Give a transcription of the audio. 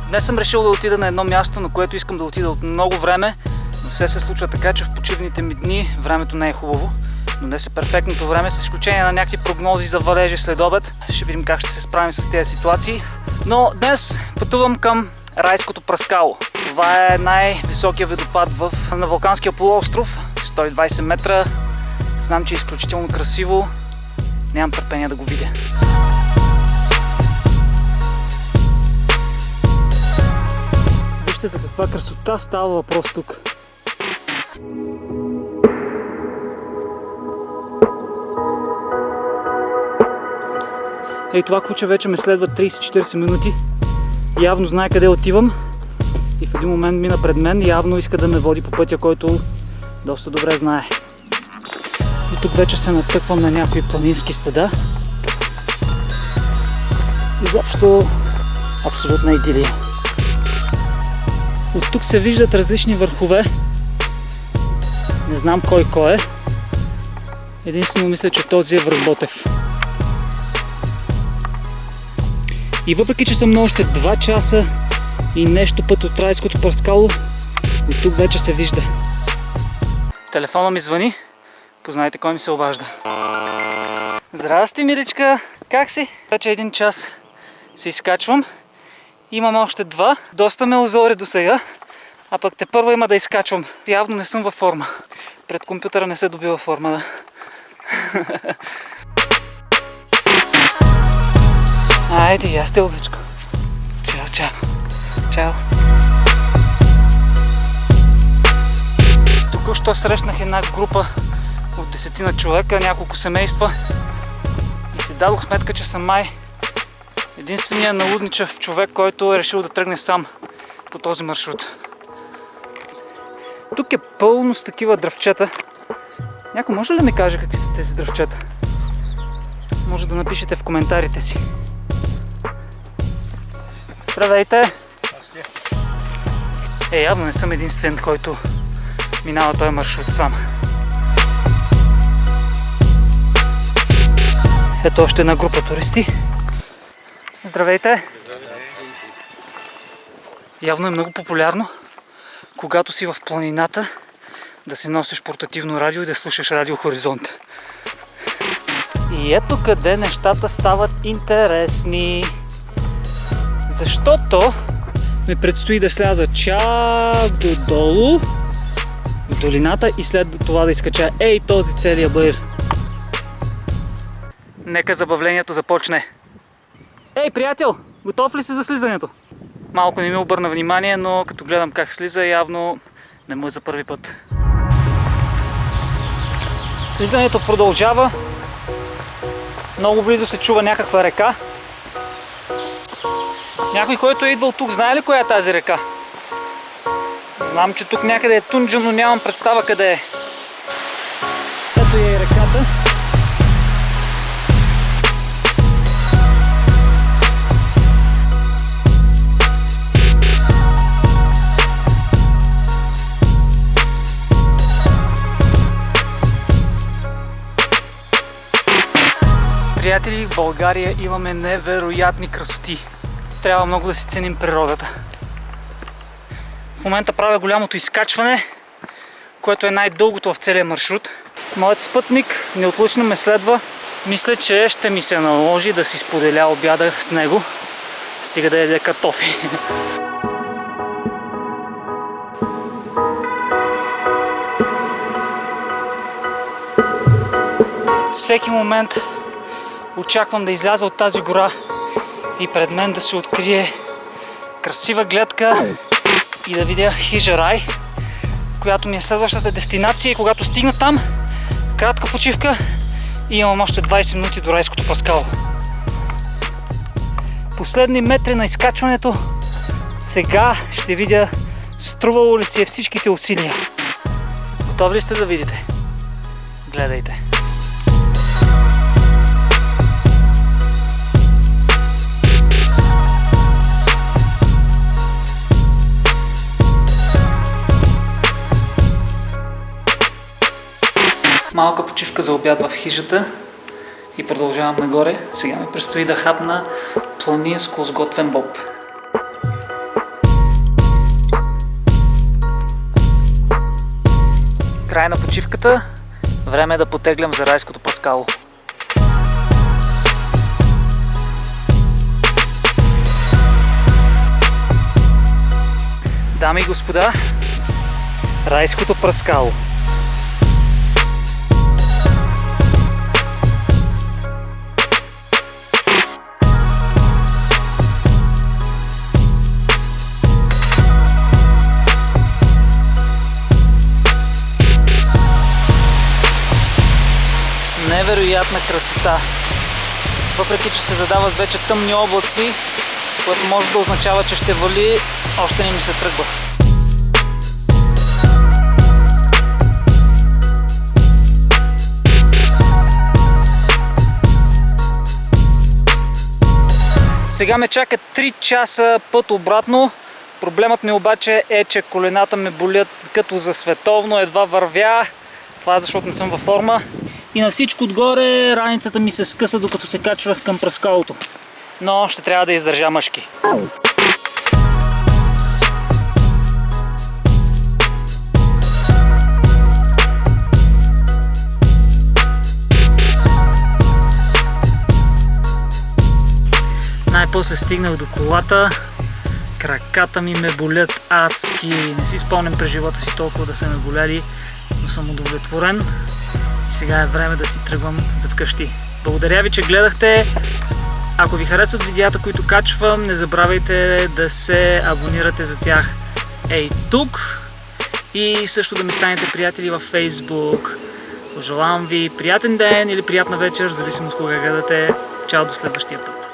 Днес съм решил да отида на едно място, на което искам да отида от много време, но все се случва така, че в почивните ми дни времето не е хубаво. Но днес е перфектното време, с изключение на някакви прогнози за валежи след обед. Ще видим как ще се справим с тези ситуации. Но днес пътувам към Райското пръскало. Това е най-високия водопад на Балканския полуостров. 120 метра. Знам, че е изключително красиво. Нямам търпение да го видя. Вижте за каква красота става въпрос тук. Ей, това куче вече ме следва 30-40 минути. Явно знае къде отивам и в един момент мина пред мен. Явно иска да ме води по пътя, който доста добре знае. И тук вече се натъквам на някои планински стада. Изобщо абсолютна идилия. От тук се виждат различни върхове. Не знам кой е. Единствено мисля, че този е връх Ботев. И въпреки, че съм на още 2 часа и нещо път от Райското пръскало, от тук вече се вижда. Телефона ми звъни. Познайте кой ми се обажда. Здрасти, миличка! Как си? Вече 1 час се изкачвам. Имам още 2. Доста ме озори до сега. А пък тепърва има да изкачвам. Явно не съм във форма. Пред компютъра не се добива форма, да. Айде, я сте, обичко. Чао, чао. Чао. Току-що срещнах една група от 10 човека, няколко семейства. И си дадох сметка, че съм май единствения налудничав човек, който е решил да тръгне сам по този маршрут. Тук е пълно с такива дръвчета. Някой може ли да ми каже какви са тези дръвчета? Може да напишете в коментарите си. Здравейте! Явно не съм единствен, който минава този маршрут сам. Ето още една група туристи. Здравейте! Явно е много популярно, когато си в планината, да си носиш портативно радио и да слушаш Радио Хоризонт. И ето къде нещата стават интересни. Защото ми предстои да сляза чак додолу в долината и след това да изкача този целия баир. Нека забавлението започне. Ей, приятел! Готов ли си за слизането? Малко не ми обърна внимание, но като гледам как слиза, явно не му е за първи път. Слизането продължава. Много близо се чува някаква река. Някой, който е идвал тук, знае ли коя е тази река? Знам, че тук някъде е Тунджа, но нямам представа къде е. Ето е и реката. Приятели, в България имаме невероятни красоти. Трябва много да си ценим природата. В момента правя голямото изкачване, което е най-дългото в целия маршрут. Моят спътник неотлучно ме следва. Мисля, че ще ми се наложи да си споделя обяда с него. Стига да яде картофи. Всеки момент очаквам да изляза от тази гора и пред мен да се открие красива гледка и да видя хижа Рай, която ми е следващата дестинация. И когато стигна там, кратка почивка и имам още 20 минути до Райското пръскало. Последни метри на изкачването. Сега ще видя струвало ли си е всичките усилия. Готови ли сте да видите? Гледайте! Малка почивка за обяд в хижата и продължавам нагоре. Сега ми предстои да хапна планинско сготвен боб. Край на почивката, време е да потеглям за райското пръскало. Дами и господа, райското пръскало. Невероятна красота. Въпреки че се задават вече тъмни облаци, което може да означава, че ще вали, още не ми се тръгва. Сега ме чака 3 часа път обратно. Проблемът ми обаче е, че колената ме болят като за световно, едва вървя. Това е защото не съм във форма. И на всичко отгоре раницата ми се скъса, докато се качвах към пръскалото. Но ще трябва да издържа мъжки. Най-после стигнах до колата. Краката ми ме болят адски. Не си спомням през живота си толкова да са ме боляли, но съм удовлетворен. И сега е време да си тръгвам за вкъщи. Благодаря ви, че гледахте. Ако ви харесват видеята, които качвам, не забравяйте да се абонирате за тях ей тук. И също да ми станете приятели във Facebook. Пожелавам ви приятен ден или приятна вечер, в зависимост кога гледате. Чао, до следващия път.